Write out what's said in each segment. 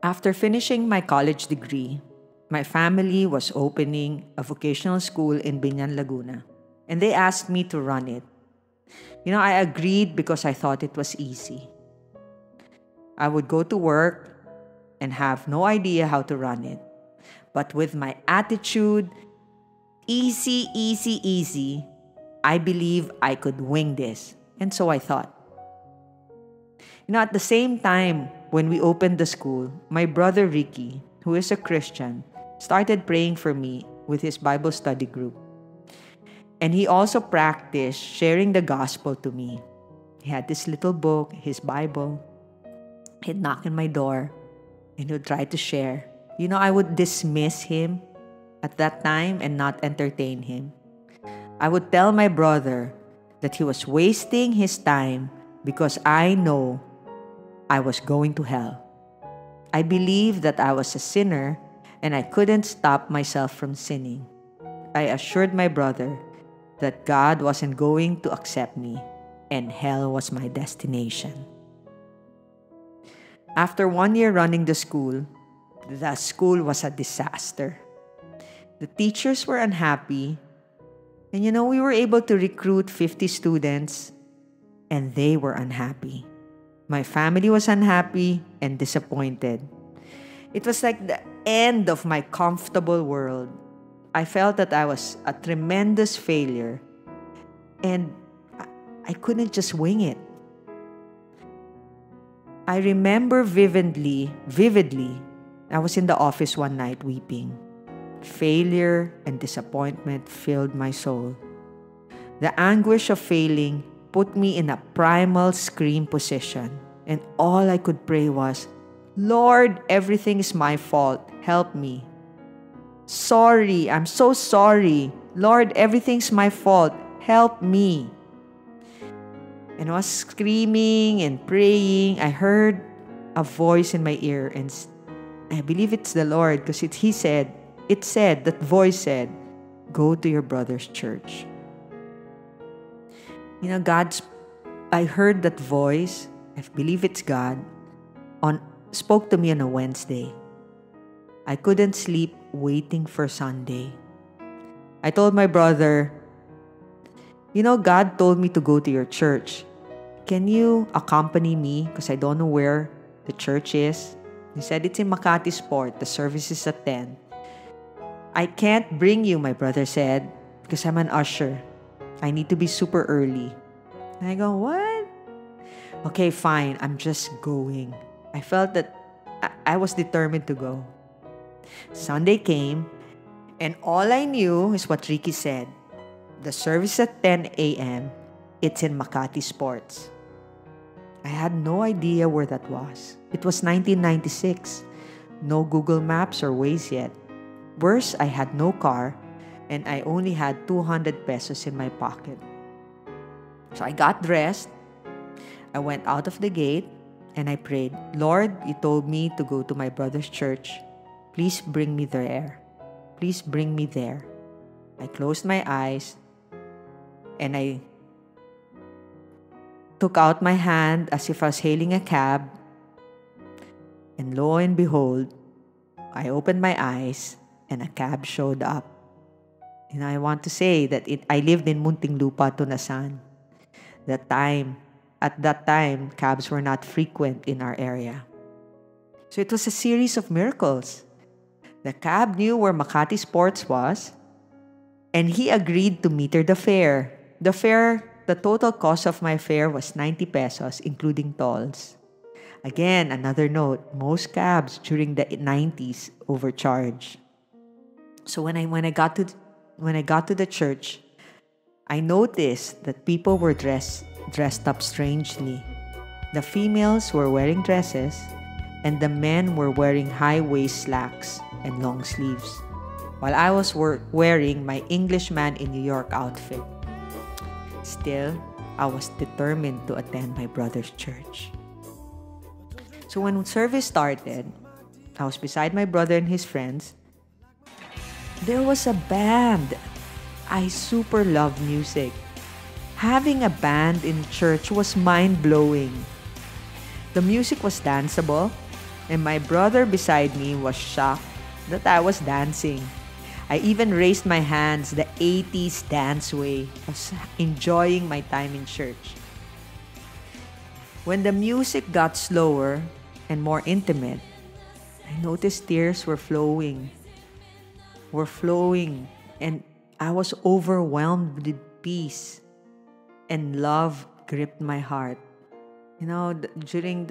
After finishing my college degree, my family was opening a vocational school in Binyan, Laguna, and they asked me to run it. I agreed because I thought it was easy. I would go to work and have no idea how to run it. But with my attitude, easy, easy, easy, I believe I could wing this. And so I thought. At the same time, when we opened the school, my brother Ricky, who is a Christian, started praying for me with his Bible study group. And he also practiced sharing the gospel to me. He had this little book, his Bible. He'd knock on my door and he'd try to share. I would dismiss him at that time and not entertain him. I would tell my brother that he was wasting his time because I know I was going to hell. I believed that I was a sinner and I couldn't stop myself from sinning. I assured my brother that God wasn't going to accept me and hell was my destination. After 1 year running the school was a disaster. The teachers were unhappy, and we were able to recruit 50 students, and they were unhappy. My family was unhappy and disappointed. It was like the end of my comfortable world. I felt that I was a tremendous failure, and I couldn't just wing it. I remember vividly, I was in the office one night weeping. Failure and disappointment filled my soul. The anguish of failing put me in a primal scream position, and all I could pray was, Lord, everything is my fault. Help me. Sorry, I'm so sorry. Lord, everything's my fault. Help me. And I was screaming and praying. I heard a voice in my ear, and I believe it's the Lord because that voice said, go to your brother's church. I heard that voice, I believe it's God, spoke to me on a Wednesday. I couldn't sleep waiting for Sunday. I told my brother, God told me to go to your church. Can you accompany me? Because I don't know where the church is. He said, it's in Makati Sport. The service is at 10. I can't bring you, my brother said, because I'm an usher. I need to be super early. And I go, what? Okay, fine. I'm just going. I felt that I was determined to go. Sunday came, and all I knew is what Ricky said. The service at 10 a.m., it's in Makati Sports. I had no idea where that was. It was 1996. No Google Maps or Waze yet. Worse, I had no car, and I only had 200 pesos in my pocket. So I got dressed. I went out of the gate, and I prayed, Lord, you told me to go to my brother's church. Please bring me there. Please bring me there. I closed my eyes, and I took out my hand as if I was hailing a cab. And lo and behold, I opened my eyes and a cab showed up. And I want to say that I lived in Muntinlupa, Tunasan. At that time, cabs were not frequent in our area. So it was a series of miracles. The cab knew where Makati Sports was, and he agreed to meter the fare. The total cost of my fare was 90 pesos, including tolls. Again, another note, most cabs during the 90s overcharge. So when I got to the church, I noticed that people were dressed up strangely. The females were wearing dresses, and the men were wearing high-waist slacks and long sleeves, while I was wearing my Englishman in New York outfit. Still, I was determined to attend my brother's church. So when service started, I was beside my brother and his friends. There was a band. I super love music. Having a band in church was mind-blowing. The music was danceable, And my brother beside me was shocked that I was dancing. I even raised my hands the 80s dance way. I was enjoying my time in church. When the music got slower and more intimate, I noticed tears were flowing, and I was overwhelmed with peace, and love gripped my heart. During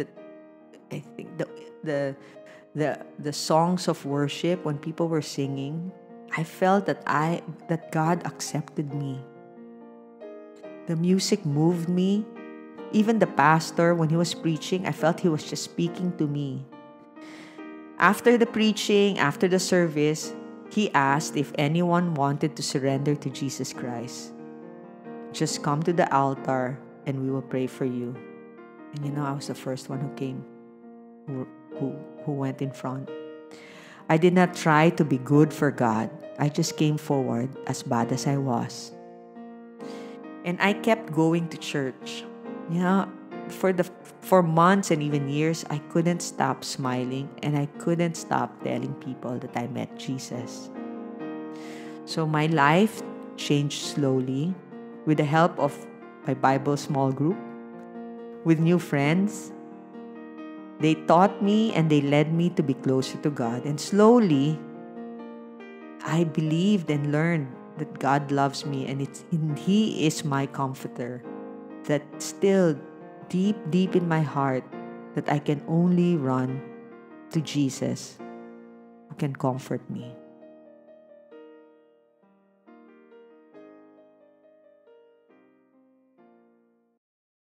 I think the songs of worship, when people were singing, I felt that God accepted me. The music moved me. Even the pastor, when he was preaching, I felt he was just speaking to me. After the preaching, after the service, he asked if anyone wanted to surrender to Jesus Christ. Just come to the altar and we will pray for you. And I was the first one who came, who went in front. I did not try to be good for God. I just came forward as bad as I was. And I kept going to church. For months and even years, I couldn't stop smiling, and I couldn't stop telling people that I met Jesus. So my life changed slowly with the help of my Bible small group, with new friends. They taught me and they led me to be closer to God. And slowly, I believed and learned that God loves me, and He is my comforter. That still deep, deep in my heart, that I can only run to Jesus who can comfort me.